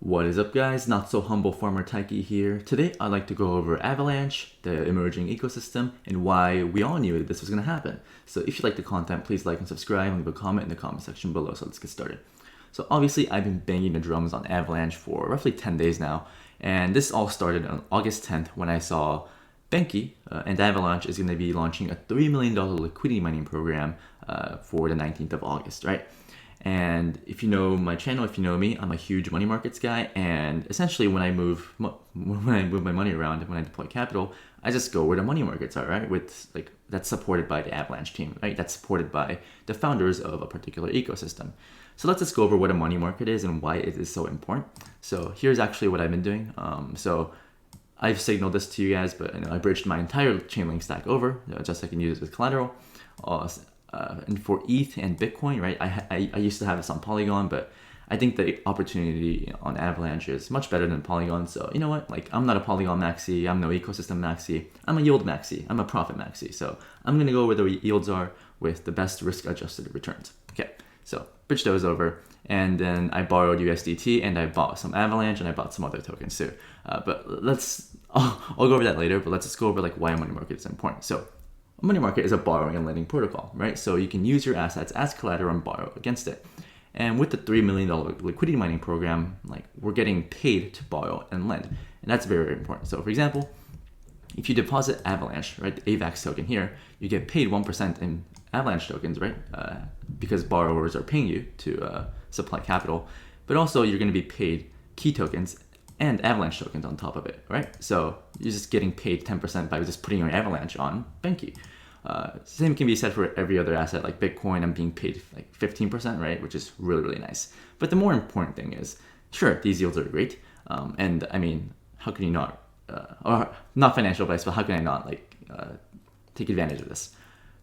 What is up, guys? Not so humble farmer Taiki here. Today I'd like to go over Avalanche, the emerging ecosystem, and why we all knew this was going to happen. So if you like the content, please like and subscribe and leave a comment in the comment section below. So let's get started. So obviously I've been banging the drums on Avalanche for roughly 10 days now, and this all started on August 10th when I saw BenQi and Avalanche is going to be launching a $3 million liquidity mining program for the 19th of August, right? And if you know my channel, if you know me, I'm a huge money markets guy, and essentially when I move my money around, when I deploy capital, I just go where the money markets are, right? With like that's supported by the Avalanche team, right? That's supported by the founders of a particular ecosystem. So let's just go over what a money market is and why it is so important. So here's actually what I've been doing. So I've signaled this to you guys, but I bridged my entire Chainlink stack over just so I can use it as collateral. And for ETH and Bitcoin, right? I used to have this on Polygon, but I think the opportunity on Avalanche is much better than Polygon. So you know what? Like, I'm not a Polygon Maxi. I'm no ecosystem Maxi. I'm a yield Maxi. I'm a profit Maxi. So I'm gonna go where the yields are with the best risk-adjusted returns. Okay. So bridge those over, and then I borrowed USDT and I bought some Avalanche and I bought some other tokens too. But I'll go over that later. But let's just go over like why a money market is important. So a money market is a borrowing and lending protocol, right? So you can use your assets as collateral and borrow against it. And with the $3 million liquidity mining program, like we're getting paid to borrow and lend. And that's very, very important. So for example, if you deposit Avalanche, right, the AVAX token here, you get paid 1% in Avalanche tokens, right? Because borrowers are paying you to supply capital, but also you're going to be paid key tokens and Avalanche tokens on top of it, right? So you're just getting paid 10% by just putting your Avalanche on BenQi. Same can be said for every other asset, like Bitcoin. I'm being paid like 15%, right? Which is really, really nice. But the more important thing is, sure, these yields are great. And I mean, how can you not, or not financial advice, but how can I not like take advantage of this?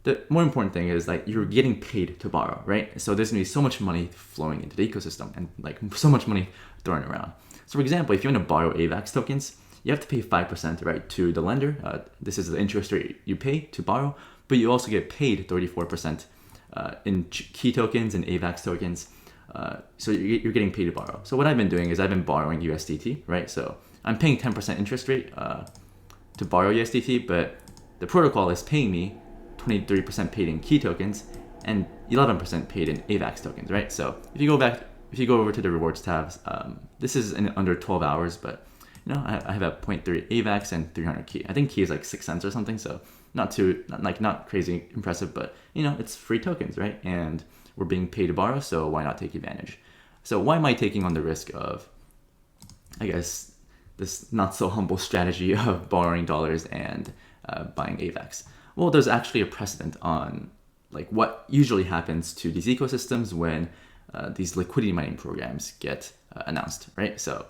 The more important thing is like you're getting paid to borrow, right? So there's gonna be so much money flowing into the ecosystem and like so much money thrown around. So for example, if you want to borrow AVAX tokens, you have to pay 5%, right, to the lender. This is the interest rate you pay to borrow, but you also get paid 34% in key tokens and AVAX tokens. So you're getting paid to borrow. So what I've been doing is I've been borrowing USDT, right? So I'm paying 10% interest rate to borrow USDT, but the protocol is paying me 23% paid in key tokens and 11% paid in AVAX tokens, right? So if you go over to the rewards tabs, this is in under 12 hours, but I have a 0.3 AVAX and 300 key. I think key is like 6 cents or something, so not crazy impressive, but it's free tokens, right? And we're being paid to borrow, so why not take advantage? So why am I taking on the risk of, I guess, this not so humble strategy of borrowing dollars and buying AVAX? Well, there's actually a precedent on like what usually happens to these ecosystems when these liquidity mining programs get announced, right? So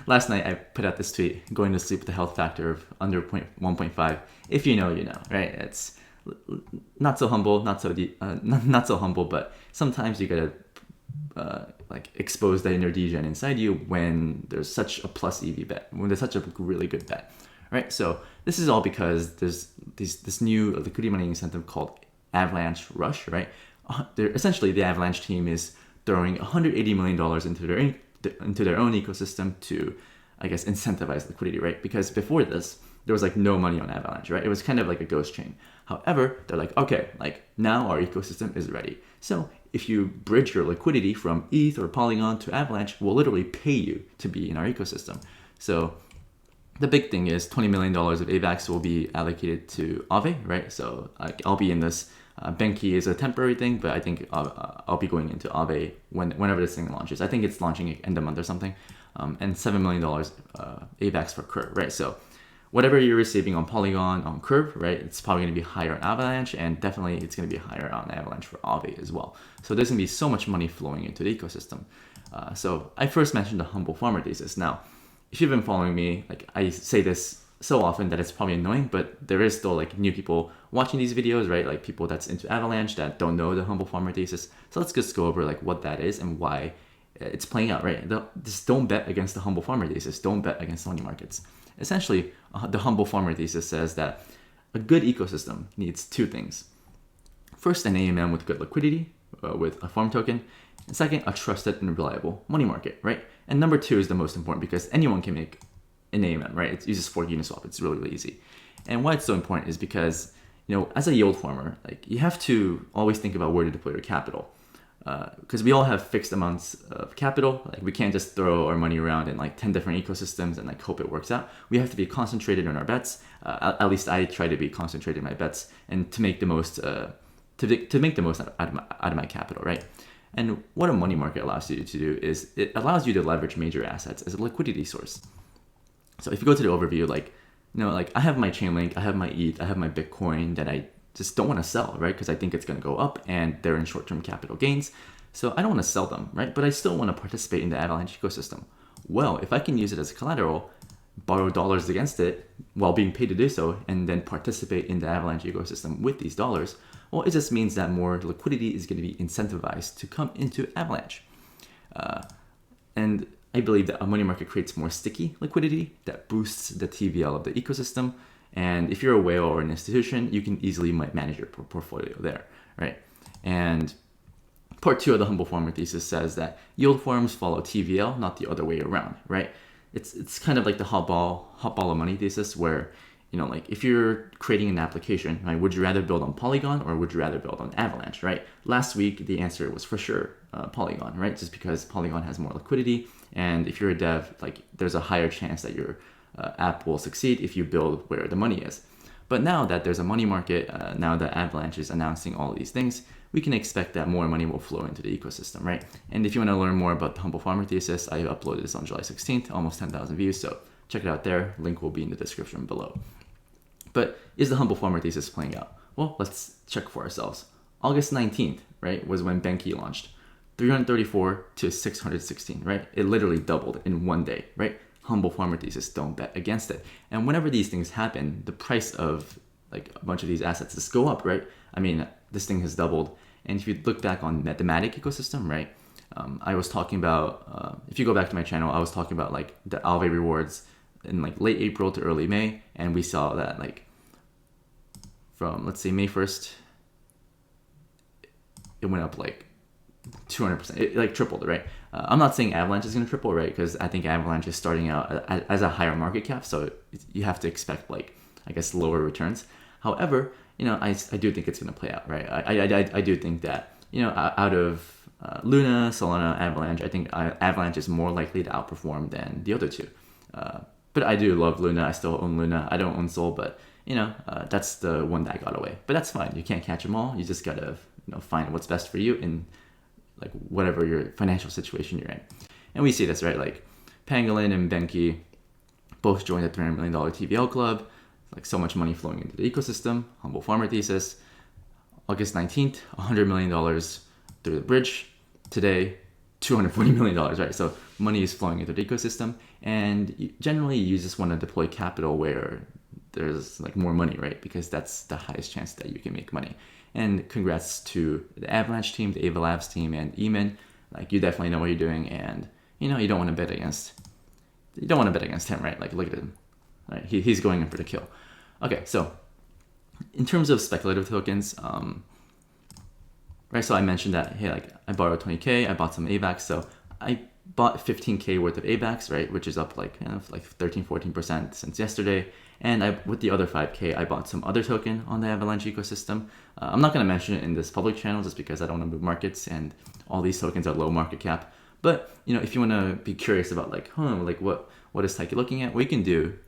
last night I put out this tweet, going to sleep with a health factor of under 1.5. If you know, you know, right? It's not so humble, not so humble, but sometimes you gotta like expose the inner degen inside you when there's such a plus EV bet, when there's such a really good bet, right? So this is all because there's this new liquidity mining incentive called Avalanche Rush, right? Essentially, the Avalanche team is throwing $180 million into their own ecosystem to, I guess, incentivize liquidity, right? Because before this, there was like no money on Avalanche, right? It was kind of like a ghost chain. However, they're like, okay, like now our ecosystem is ready. So if you bridge your liquidity from ETH or Polygon to Avalanche, we'll literally pay you to be in our ecosystem. So the big thing is $20 million of AVAX will be allocated to Aave, right? So I'll be in this. BenQi is a temporary thing, but I think I'll be going into Aave whenever this thing launches. I think it's launching end of month or something. And $7 million AVAX for Curve, right? So whatever you're receiving on Polygon, on Curve, right, it's probably going to be higher on Avalanche, and definitely it's going to be higher on Avalanche for Aave as well. So there's going to be so much money flowing into the ecosystem. So I first mentioned the humble farmer thesis. Now, if you've been following me, like I say this so often that it's probably annoying, but there is still like new people watching these videos, right? Like people that's into Avalanche that don't know the humble farmer thesis. So let's just go over like what that is and why it's playing out, right? Just don't bet against the humble farmer thesis. Don't bet against money markets. Essentially, the humble farmer thesis says that a good ecosystem needs two things. First, an AMM with good liquidity, with a farm token, And second, a trusted and reliable money market, right? And number two is the most important because anyone can make an AMM, right? It uses fork Uniswap. It's really, really easy. And why it's so important is because, as a yield farmer, like you have to always think about where to deploy your capital. Because we all have fixed amounts of capital. Like we can't just throw our money around in like 10 different ecosystems and like hope it works out. We have to be concentrated on our bets. At least I try to be concentrated in my bets and to make the most to make the most out of my capital, right? And what a money market allows you to do is it allows you to leverage major assets as a liquidity source. So if you go to the overview, like I have my Chainlink, I have my ETH, I have my Bitcoin that I just don't want to sell, right? Because I think it's going to go up and they're in short-term capital gains. So I don't want to sell them, right? But I still want to participate in the Avalanche ecosystem. Well, if I can use it as collateral, borrow dollars against it while being paid to do so, and then participate in the Avalanche ecosystem with these dollars, well, it just means that more liquidity is going to be incentivized to come into Avalanche. And I believe that a money market creates more sticky liquidity that boosts the TVL of the ecosystem. And if you're a whale or an institution, you can easily manage your portfolio there, right? And part two of the humble farmer thesis says that yield farms follow TVL, not the other way around, right? It's kind of like the hot ball of money thesis where, like if you're creating an application, right, would you rather build on Polygon or would you rather build on Avalanche, right? Last week, the answer was for sure Polygon, right? Just because Polygon has more liquidity. And if you're a dev, like there's a higher chance that your app will succeed if you build where the money is. But now that there's a money market, now that Avalanche is announcing all these things, we can expect that more money will flow into the ecosystem, right? And if you want to learn more about the humble farmer thesis, I uploaded this on July 16th, almost 10,000 views. So check it out there. Link will be in the description below. But is the humble farmer thesis playing out? Well, let's check for ourselves. August 19th, right, was when BenQi launched. 334 to 616, right? It literally doubled in one day, right? Humble farmer thesis, don't bet against it. And whenever these things happen, the price of like a bunch of these assets just go up, right? I mean, this thing has doubled. And if you look back on the Matic ecosystem, right? I was talking about, if you go back to my channel, I was talking about like the Alve rewards in like late April to early May. And we saw that like from, let's say May 1st, it went up like 200%. It like tripled, right? I'm not saying Avalanche is going to triple, right? Because I think Avalanche is starting out as a higher market cap. So you have to expect like, I guess, lower returns. However, I do think it's going to play out, right? I do think that, out of Luna, Solana, Avalanche, I think Avalanche is more likely to outperform than the other two. But I do love Luna. I still own Luna. I don't own Sol, but, that's the one that got away. But that's fine. You can't catch them all. You just got to, find what's best for you in like whatever your financial situation you're in. And we see this, right? Like Pangolin and BenQi both joined the $300 million TVL club. Like so much money flowing into the ecosystem. Humble farmer thesis. August 19th, $100 million through the bridge. Today, $240 million, right? So money is flowing into the ecosystem. And generally you just want to deploy capital where there's like more money, right? Because that's the highest chance that you can make money. And congrats to the Avalanche team, the AVAX team, and Eamon. Like you definitely know what you're doing, and you don't want to bet against him, right? Like look at him, right? He's going in for the kill. Okay, so in terms of speculative tokens, right? So I mentioned that hey, like I borrowed 20K, I bought some AVAX, so I bought 15K worth of AVAX, right? Which is up like like 13-14% since yesterday. And with the other 5K, I bought some other token on the Avalanche ecosystem. I'm not going to mention it in this public channel just because I don't want to move markets and all these tokens are low market cap. But, if you want to be curious about like, what is Taiki looking at? What you can do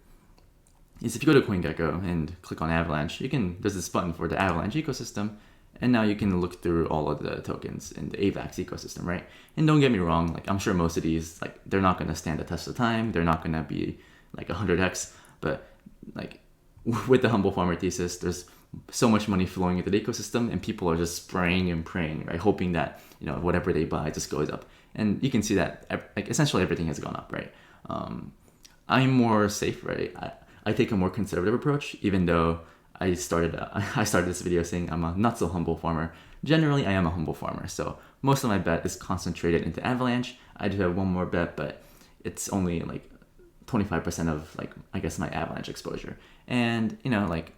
is if you go to CoinGecko and click on Avalanche, there's this button for the Avalanche ecosystem. And now you can look through all of the tokens in the AVAX ecosystem, right? And don't get me wrong, like I'm sure most of these, like they're not going to stand the test of time. They're not going to be like 100x, but like with the humble farmer thesis, there's so much money flowing into the ecosystem and people are just spraying and praying, right? Hoping that, whatever they buy just goes up. And you can see that like essentially everything has gone up, right? I'm more safe, right? I take a more conservative approach, even though I started this video saying I'm a not so humble farmer. Generally, I am a humble farmer. So most of my bet is concentrated into Avalanche. I do have one more bet, but it's only like 25% of like, I guess my Avalanche exposure. And, like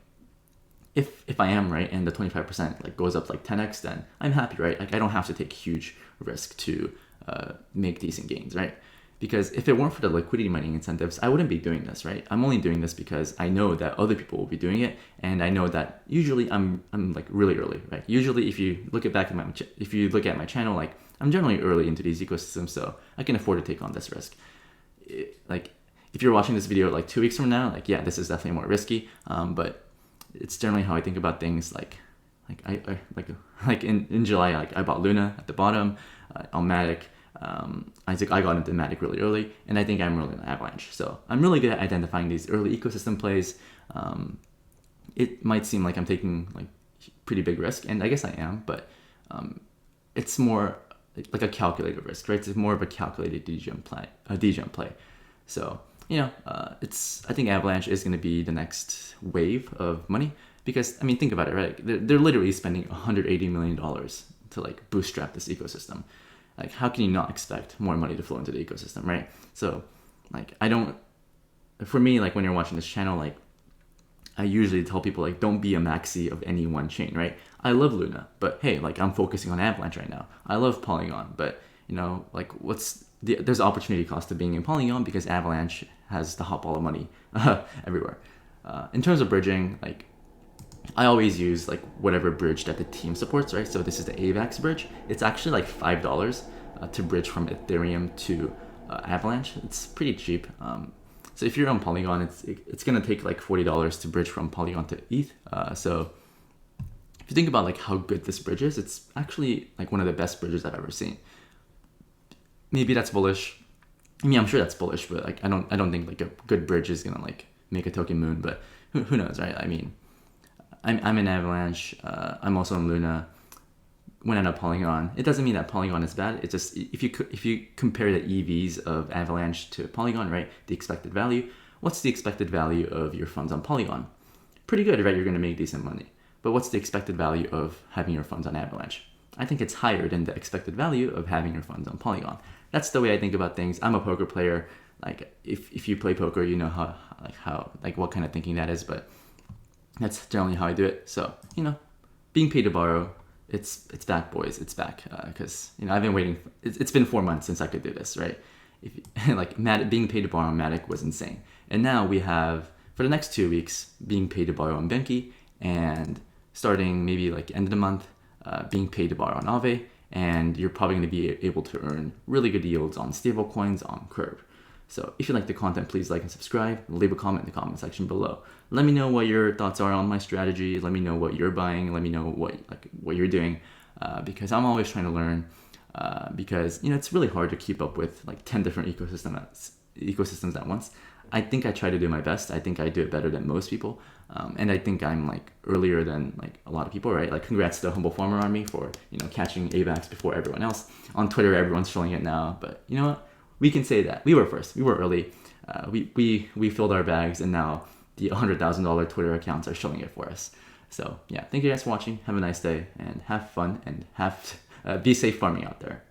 if I am right and the 25% like goes up like 10x, then I'm happy, right? Like I don't have to take huge risk to make decent gains, right? Because if it weren't for the liquidity mining incentives, I wouldn't be doing this, right? I'm only doing this because I know that other people will be doing it, and I know that usually I'm like really early, right? Usually, if you look at my channel, like I'm generally early into these ecosystems, so I can afford to take on this risk. Like if you're watching this video like 2 weeks from now, like yeah, this is definitely more risky, but it's generally how I think about things. Like in July, like I bought Luna at the bottom, on Matic. I got into Matic really early, and I think I'm really in Avalanche. So I'm really good at identifying these early ecosystem plays. It might seem like I'm taking like pretty big risk, and I guess I am, but it's more like a calculated risk, right? It's more of a calculated DGM play. So I think Avalanche is going to be the next wave of money, because I mean, think about it, right? They're literally spending $180 million to like bootstrap this ecosystem. Like, how can you not expect more money to flow into the ecosystem, right? So, like, for me, like, when you're watching this channel, like, I usually tell people, like, don't be a maxi of any one chain, right? I love Luna, but hey, like, I'm focusing on Avalanche right now. I love Polygon, but, like, there's opportunity cost to being in Polygon, because Avalanche has the hot ball of money everywhere. In terms of bridging, like, I always use like whatever bridge that the team supports, right? So this is the AVAX bridge. It's actually like $5 to bridge from Ethereum to Avalanche. It's pretty cheap. So if you're on Polygon, it's gonna take like $40 to bridge from Polygon to ETH. So if you think about like how good this bridge is, it's actually like one of the best bridges I've ever seen. Maybe that's bullish. I mean, I'm sure that's bullish, but like I don't think like a good bridge is gonna like make a token moon. But who knows, right? I mean, I'm in Avalanche. I'm also in Luna. When I'm at Polygon, it doesn't mean that Polygon is bad. It's just if you compare the EVs of Avalanche to Polygon, right? The expected value. What's the expected value of your funds on Polygon? Pretty good, right? You're going to make decent money. But what's the expected value of having your funds on Avalanche? I think it's higher than the expected value of having your funds on Polygon. That's the way I think about things. I'm a poker player. Like if you play poker, you know how what kind of thinking that is. But that's generally how I do it. So, being paid to borrow, it's back, boys. It's back. Because, I've been waiting. It's been 4 months since I could do this, right? Being paid to borrow on Matic was insane. And now we have, for the next 2 weeks, being paid to borrow on BenQi, and starting maybe like end of the month, being paid to borrow on Aave, and you're probably going to be able to earn really good yields on stablecoins on Curve. So if you like the content, please like and subscribe. Leave a comment in the comment section below. Let me know what your thoughts are on my strategy. Let me know what you're buying. Let me know what you're doing, because I'm always trying to learn. Because it's really hard to keep up with like 10 different ecosystems at once. I think I try to do my best. I think I do it better than most people, and I think I'm like earlier than like a lot of people, right? Like congrats to the Humble Farmer Army for catching AVAX before everyone else. On Twitter, everyone's showing it now, but you know what? We can say that we were first. We were early. We filled our bags, and now the $100,000 Twitter accounts are showing it for us. So yeah, thank you guys for watching. Have a nice day and have fun, and be safe farming out there.